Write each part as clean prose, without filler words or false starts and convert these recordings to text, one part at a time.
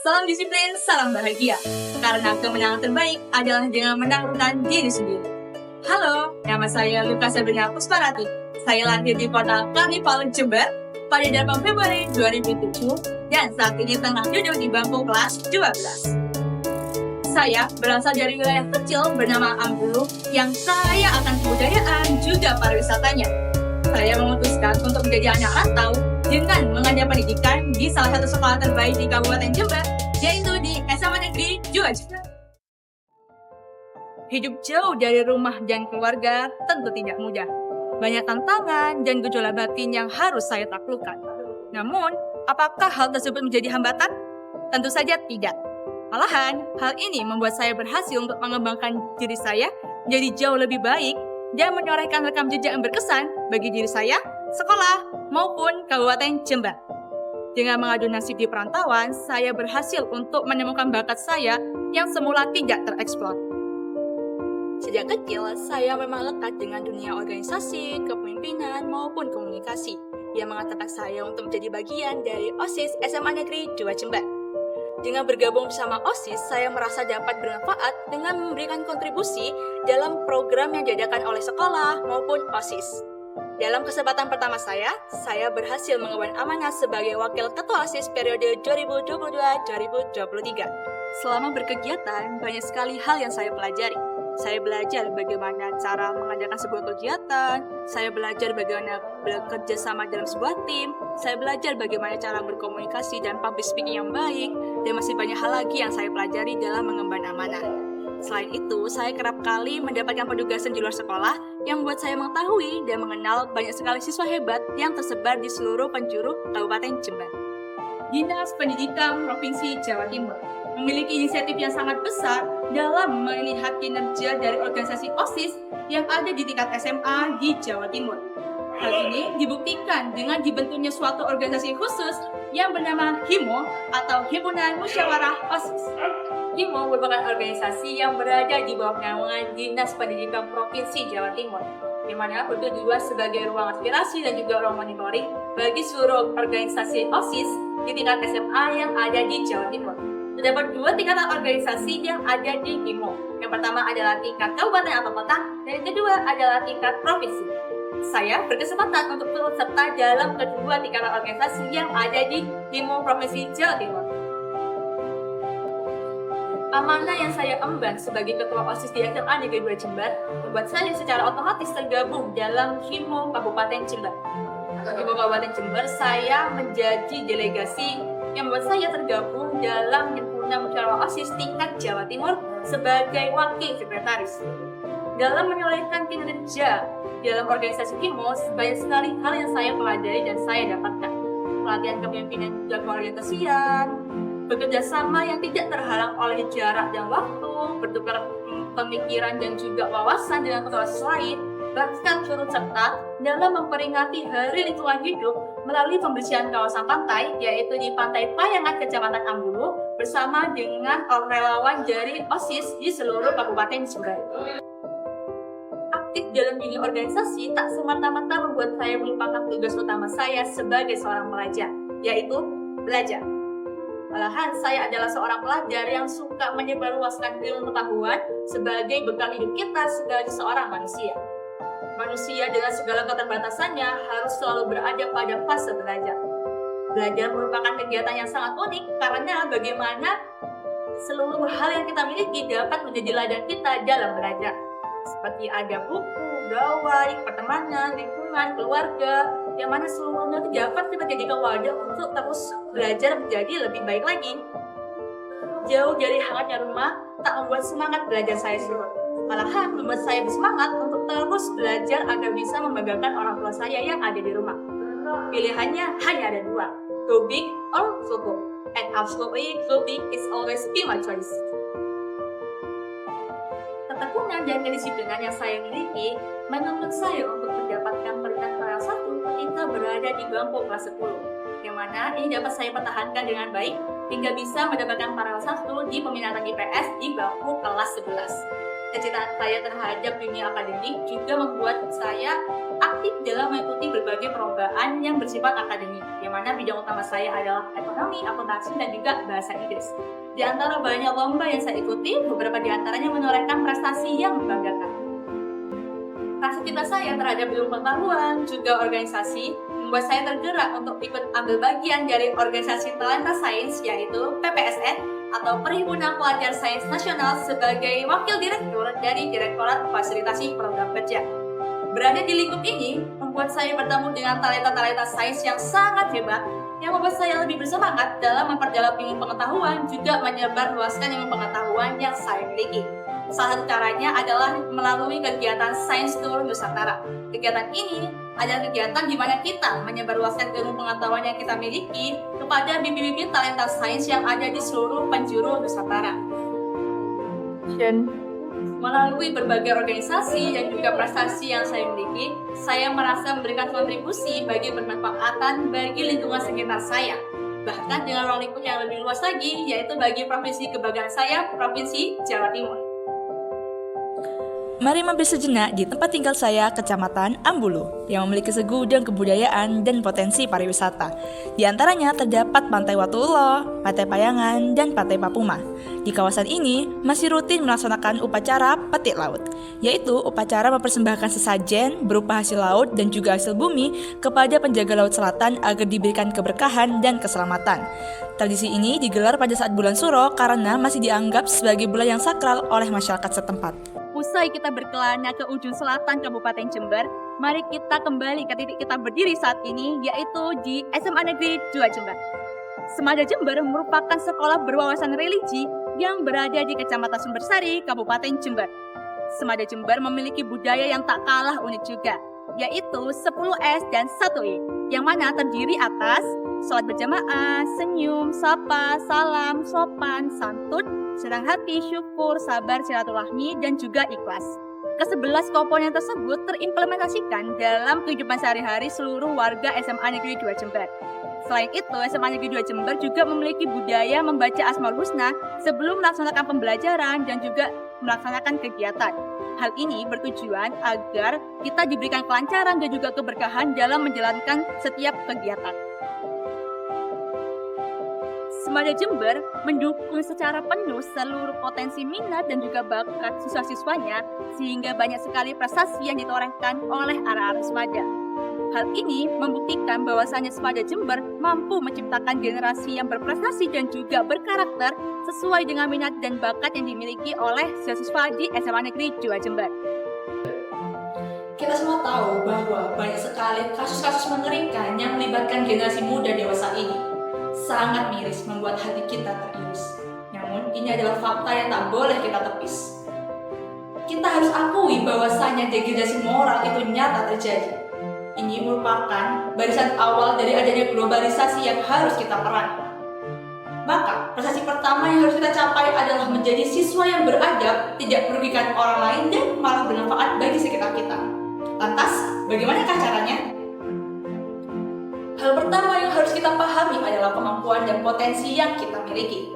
Salam disiplin, salam bahagia. Karena kemenangan terbaik adalah dengan menaklukkan diri sendiri. Halo, nama saya Luka Sabrina Pusparati. Saya lahir di kota Karnivale, Jember pada 8 Februari 2007 dan saat ini tengah duduk di bangku kelas 12. Saya berasal dari wilayah kecil bernama Ambulu yang kaya akan kebudayaan juga pariwisatanya. Saya memutuskan untuk menjadi anak rantau dengan mengenyam pendidikan di salah satu sekolah terbaik di Kabupaten Jember, yaitu di SMA Negeri 2 Jember. Hidup jauh dari rumah dan keluarga tentu tidak mudah. Banyak tantangan dan gejolak batin yang harus saya taklukkan. Namun, apakah hal tersebut menjadi hambatan? Tentu saja tidak. Malahan, hal ini membuat saya berhasil untuk mengembangkan diri saya jadi jauh lebih baik dan menorehkan rekam jejak yang berkesan bagi diri saya, sekolah, maupun Kabupaten Jember. Dengan mengadu nasib di perantauan, saya berhasil untuk menemukan bakat saya yang semula tidak tereksplor. Sejak kecil, saya memang lekat dengan dunia organisasi, kepemimpinan, maupun komunikasi yang mengatakan saya untuk menjadi bagian dari OSIS SMA Negeri 2 Jember. Dengan bergabung bersama OSIS, saya merasa dapat bermanfaat dengan memberikan kontribusi dalam program yang diadakan oleh sekolah maupun OSIS. Dalam kesempatan pertama saya berhasil mengemban amanah sebagai Wakil Ketua OSIS periode 2022-2023. Selama berkegiatan, banyak sekali hal yang saya pelajari. Saya belajar bagaimana cara mengadakan sebuah kegiatan, saya belajar bagaimana bekerja sama dalam sebuah tim, saya belajar bagaimana cara berkomunikasi dan public speaking yang baik, dan masih banyak hal lagi yang saya pelajari dalam mengemban amanah. Selain itu, saya kerap kali mendapatkan penugasan di luar sekolah yang membuat saya mengetahui dan mengenal banyak sekali siswa hebat yang tersebar di seluruh penjuru Kabupaten Jember. Dinas Pendidikan Provinsi Jawa Timur memiliki inisiatif yang sangat besar dalam melihat kinerja dari organisasi OSIS yang ada di tingkat SMA di Jawa Timur. Hal ini dibuktikan dengan dibentuknya suatu organisasi khusus yang bernama HIMO atau Himpunan Musyawarah OSIS. HIMO merupakan organisasi yang berada di bawah naungan Dinas Pendidikan Provinsi Jawa Timur, di mana bertujuan sebagai ruang aspirasi dan juga ruang monitoring bagi seluruh organisasi OSIS di tingkat SMA yang ada di Jawa Timur. Terdapat 2 tingkatan organisasi yang ada di HIMO. Yang pertama adalah tingkat kabupaten atau kota, dan yang kedua adalah tingkat provinsi. Saya berkesempatan untuk turut serta dalam kedua tingkatan organisasi yang ada di HIMO Provinsi Jawa Timur. Amanah yang saya emban sebagai ketua OSIS di SMA Negeri 2 Jember membuat saya secara otomatis tergabung dalam HIMO Kabupaten Jember. HIMO Kabupaten Jember, saya menjadi delegasi yang membuat saya tergabung dalam Himpunan Musyawarah OSIS tingkat Jawa Timur sebagai wakil sekretaris. Dalam menyolehkan kinerja dalam organisasi HIMO, banyak sekali hal yang saya pelajari dan saya dapatkan. Pelatihan kepemimpinan dan komunikasian, bekerja sama yang tidak terhalang oleh jarak dan waktu, bertukar pemikiran dan juga wawasan dengan ketua lain, bahkan turut serta dalam memperingati Hari Lingkungan Hidup melalui pembersihan kawasan pantai, yaitu di Pantai Payangan, Kecamatan Ambulu, bersama dengan relawan dari OSIS di seluruh Kabupaten Jember. Aktif dalam dunia organisasi tak semata-mata membuat saya melupakan tugas utama saya sebagai seorang pelajar, yaitu belajar. Malahan, saya adalah seorang pelajar yang suka menyebarluaskan ilmu pengetahuan sebagai bekal hidup kita sebagai seorang manusia. Manusia dengan segala keterbatasannya harus selalu berada pada fase belajar. Belajar merupakan kegiatan yang sangat unik karena bagaimana seluruh hal yang kita miliki dapat menjadi ladang kita dalam belajar. Seperti ada buku, gawai, pertemanan, lingkungan, keluarga, yang mana seluruhnya dapat kita jadikan wadah untuk terus belajar menjadi lebih baik lagi. Jauh dari hangatnya rumah tak membuat semangat belajar saya surut. Malahan membuat saya bersemangat untuk terus belajar agar bisa membanggakan orang tua saya yang ada di rumah. Pilihannya hanya ada 2, go big or go home. And absolutely go big is always be my choice. Ketekunan dan kedisiplinan yang saya miliki menuntut saya untuk mendapatkan peringkat paralel 1 ketika berada di bangku kelas 10, yang mana ini dapat saya pertahankan dengan baik hingga bisa mendapatkan paralel 1 di peminatan IPS di bangku kelas 11. Kecintaan saya terhadap dunia akademik juga membuat saya aktif dalam mengikuti berbagai perlombaan yang bersifat akademik, yang mana bidang utama saya adalah ekonomi, akuntansi, dan juga bahasa Inggris. Di antara banyak lomba yang saya ikuti, beberapa di antaranya menorehkan prestasi yang membanggakan. Rasa cinta saya terhadap ilmu pengetahuan, juga organisasi, membuat saya tergerak untuk ikut ambil bagian dari organisasi Talenta Sains, yaitu PPSN, atau Perhimpunan Pelajar Sains Nasional, sebagai wakil direktur dari Direktorat Fasilitasi Program Kerja. Berada di lingkup ini, membuat saya bertemu dengan talenta-talenta sains yang sangat hebat, yang membuat saya lebih bersemangat dalam memperdalam ilmu pengetahuan, juga menyebarluaskan ilmu pengetahuan yang saya miliki. Salah satu caranya adalah melalui kegiatan Science Tour Nusantara. Kegiatan ini adalah kegiatan di mana kita menyebarluaskan ilmu pengetahuan yang kita miliki kepada bibit-bibit talenta sains yang ada di seluruh penjuru Nusantara. Dan melalui berbagai organisasi dan juga prestasi yang saya miliki, saya merasa memberikan kontribusi bagi bermanfaatan bagi lingkungan sekitar saya. Bahkan dengan ruang lingkup yang lebih luas lagi, yaitu bagi provinsi kebanggaan saya, Provinsi Jawa Timur. Mari mampir sejenak di tempat tinggal saya, Kecamatan Ambulu, yang memiliki segudang kebudayaan dan potensi pariwisata. Di antaranya terdapat Pantai Watulo, Pantai Payangan, dan Pantai Papuma. Di kawasan ini masih rutin melaksanakan upacara petik laut, yaitu upacara mempersembahkan sesajen berupa hasil laut dan juga hasil bumi kepada penjaga laut selatan agar diberikan keberkahan dan keselamatan. Tradisi ini digelar pada saat bulan Suro karena masih dianggap sebagai bulan yang sakral oleh masyarakat setempat. Usai kita berkelana ke ujung selatan Kabupaten Jember, mari kita kembali ke titik kita berdiri saat ini, yaitu di SMA Negeri 2 Jember. Semada Jember merupakan sekolah berwawasan religi yang berada di Kecamatan Sumbersari, Kabupaten Jember. Semada Jember memiliki budaya yang tak kalah unik juga, yaitu 10S dan 1E, yang mana terdiri atas sholat berjamaah, senyum, sapa, salam, sopan, santun, senang hati, syukur, sabar, silaturahmi, dan juga ikhlas. Ke-11 komponen tersebut terimplementasikan dalam kehidupan sehari-hari seluruh warga SMA Negeri 2 Jember. Selain itu, SMA Negeri 2 Jember juga memiliki budaya membaca Asmaul Husna sebelum melaksanakan pembelajaran dan juga melaksanakan kegiatan. Hal ini bertujuan agar kita diberikan kelancaran dan juga keberkahan dalam menjalankan setiap kegiatan. Semada Jember mendukung secara penuh seluruh potensi minat dan juga bakat siswa-siswanya, sehingga banyak sekali prestasi yang ditorehkan oleh anak-anak Semada. Hal ini membuktikan bahwasannya Semada Jember mampu menciptakan generasi yang berprestasi dan juga berkarakter sesuai dengan minat dan bakat yang dimiliki oleh siswa di SMA Negeri 2 Jember. Kita semua tahu bahwa banyak sekali kasus-kasus mengerikan yang melibatkan generasi muda dewasa ini. Sangat miris, membuat hati kita teriris. Namun, ini adalah fakta yang tak boleh kita tepis. Kita harus akui bahwasanya degradasi moral itu nyata terjadi. Ini merupakan barisan awal dari adanya globalisasi yang harus kita perangi. Maka, prestasi pertama yang harus kita capai adalah menjadi siswa yang beradab, tidak merugikan orang lain, dan malah bermanfaat bagi sekitar kita. Lantas, bagaimanakah caranya? Hal pertama yang harus kita pahami adalah kemampuan dan potensi yang kita miliki.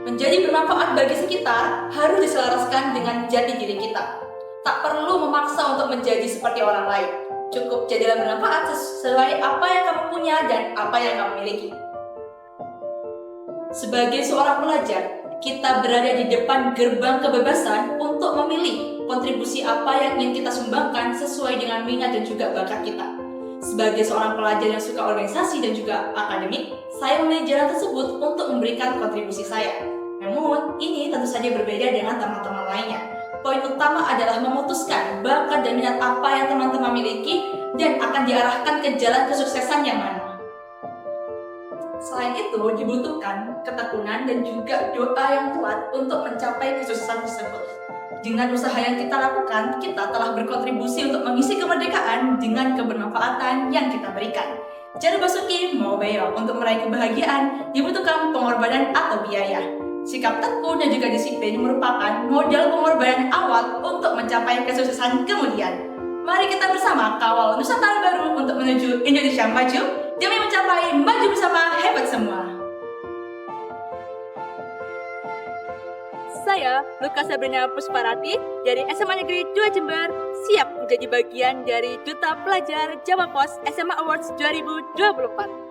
Menjadi bermanfaat bagi sekitar harus diselaraskan dengan jati diri kita. Tak perlu memaksa untuk menjadi seperti orang lain. Cukup jadilah bermanfaat sesuai apa yang kamu punya dan apa yang kamu miliki. Sebagai seorang pelajar, kita berada di depan gerbang kebebasan untuk memilih kontribusi apa yang ingin kita sumbangkan sesuai dengan minat dan juga bakat kita. Sebagai seorang pelajar yang suka organisasi dan juga akademik, saya memilih jalan tersebut untuk memberikan kontribusi saya. Namun, ini tentu saja berbeda dengan teman-teman lainnya. Poin utama adalah memutuskan bakat dan minat apa yang teman-teman miliki dan akan diarahkan ke jalan kesuksesan yang mana. Selain itu, dibutuhkan ketekunan dan juga doa yang kuat untuk mencapai kesuksesan tersebut. Dengan usaha yang kita lakukan, kita telah berkontribusi untuk mengisi kemerdekaan dengan kebermanfaatan yang kita berikan. Jalur Basuki mau bayar untuk meraih kebahagiaan dibutuhkan pengorbanan atau biaya. Sikap tekun dan juga disiplin merupakan modal pengorbanan awal untuk mencapai kesuksesan kemudian. Mari kita bersama kawal Nusantara baru untuk menuju Indonesia maju demi mencapai maju bersama hebat semua. saya, Luka Sabrina Pusparati dari SMA Negeri 2 Jember, siap menjadi bagian dari Duta Pelajar Jawa Pos SMA Awards 2024.